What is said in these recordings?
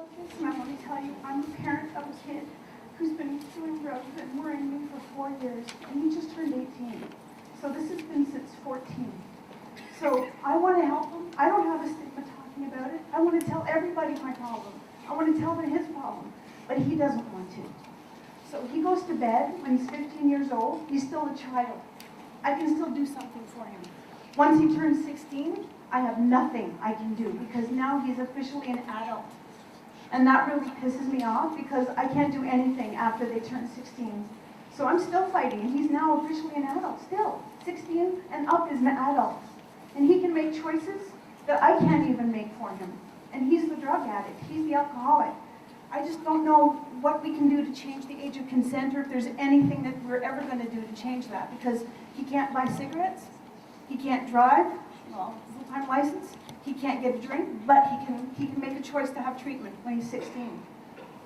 about this, and I want to tell you, I'm a parent of a kid who's been doing drugs and worrying me for 4 years, and he just turned 18. So this has been since 14. So I want to help him. I don't have a stigma talking about it. I want to tell everybody my problem. I want to tell them his problem, but he doesn't want to. So he goes to bed when he's 15 years old. He's still a child. I can still do something for him. Once he turns 16, I have nothing I can do because now he's officially an adult. And that really pisses me off because I can't do anything after they turn 16. So I'm still fighting, and he's now officially an adult, still. 16 and up is an adult. And he can make choices that I can't even make for him. And he's the drug addict, he's the alcoholic. I just don't know what we can do to change the age of consent, or if there's anything that we're ever going to do to change that, because he can't buy cigarettes, he can't drive, well, full-time license, he can't get a drink, but he can make a choice to have treatment when he's 16.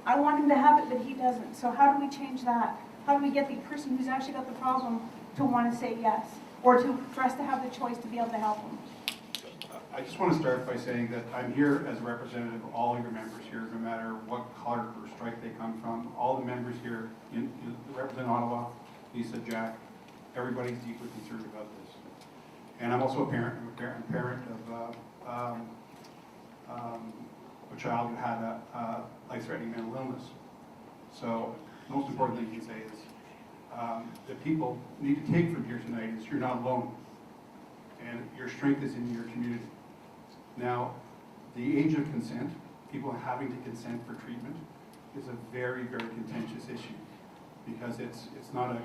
I want him to have it, but he doesn't. So how do we change that? How do we get the person who's actually got the problem to want to say yes, or for us to have the choice to be able to help them? I just want to start by saying that I'm here as a representative of all your members here, no matter what color or stripe they come from. All the members here represent Ottawa, Lisa, Jack, everybody's deeply concerned about this. And I'm also a parent. I'm a parent of a child who had a life-threatening mental illness. So the most important thing you can say is that people need to take from here tonight is you're not alone. And your strength is in your community. Now, the age of consent, people having to consent for treatment, is a very, very contentious issue because it's not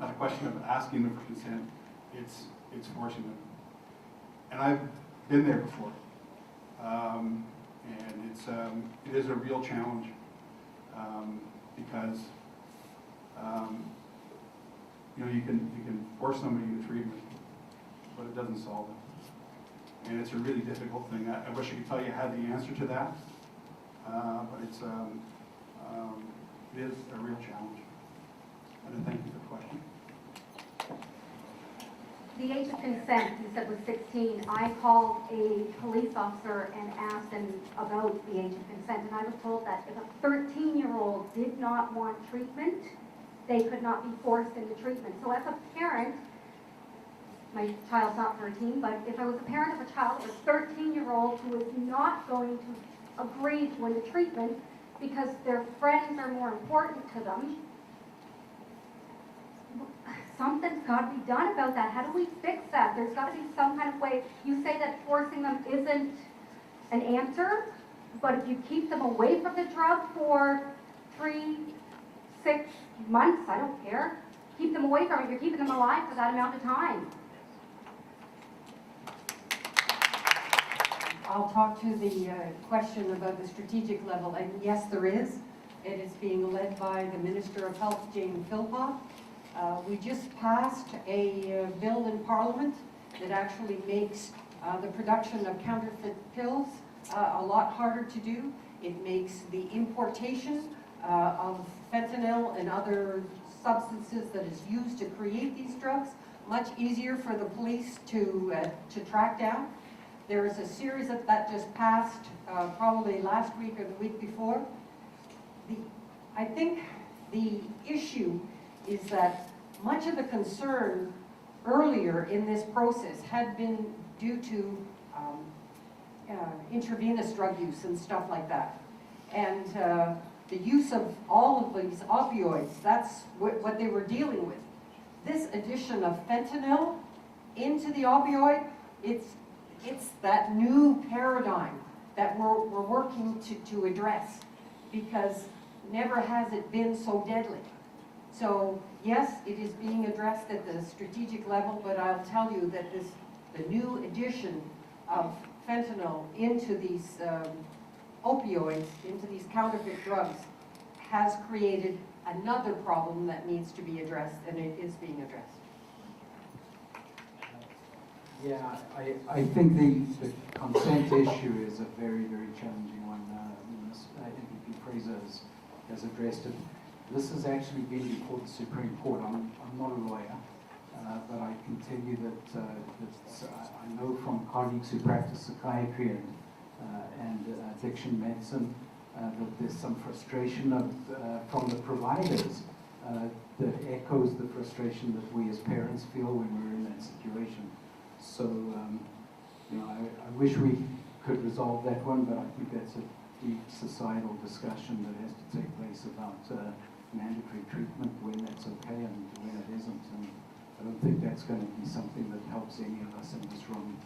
a question of asking them for consent. It's forcing them. And I've been there before, and it is a real challenge because you can force somebody into treatment, but it doesn't solve it. And it's a really difficult thing. I wish I could tell you I had the answer to that, but it is a real challenge. And thank you for the question. The age of consent, you said was 16. I called a police officer and asked him about the age of consent, and I was told that if a 13-year-old did not want treatment, they could not be forced into treatment. So as a parent, my child's not 13, but if I was a parent of a child of a 13-year-old who is not going to agree to into treatment because their friends are more important to them, something's got to be done about that. How do we fix that? There's got to be some kind of way. You say that forcing them isn't an answer, but if you keep them away from the drug for 3, 6 months, I don't care. Keep them away from it. You're keeping them alive for that amount of time. I'll talk to the question about the strategic level, and yes, there is. It is being led by the Minister of Health, Jane Philpott. We just passed a bill in Parliament that actually makes the production of counterfeit pills a lot harder to do. It makes the importation of fentanyl and other substances that is used to create these drugs much easier for the police to track down. There is a series that just passed probably last week or the week before. I think the issue is that much of the concern earlier in this process had been due to intravenous drug use and stuff like that. And the use of all of these opioids, that's what they were dealing with. This addition of fentanyl into the opioid, it's that new paradigm that we're working to address, because never has it been so deadly. So yes, it is being addressed at the strategic level, but I'll tell you that the new addition of fentanyl into these opioids, into these counterfeit drugs, has created another problem that needs to be addressed, and it is being addressed. Yeah, I think the consent issue is a very, very challenging one. I think MP Fraser has addressed it. This has actually been before the Supreme Court. I'm not a lawyer, but I can tell you that I know from colleagues who practice psychiatry and addiction medicine, that there's some frustration from the providers that echoes the frustration that we as parents feel when we're in that situation. So, I wish we could resolve that one, but I think that's a deep societal discussion that has to take place about mandatory treatment, when that's okay and when it isn't. And I don't think that's going to be something that helps any of us in this room.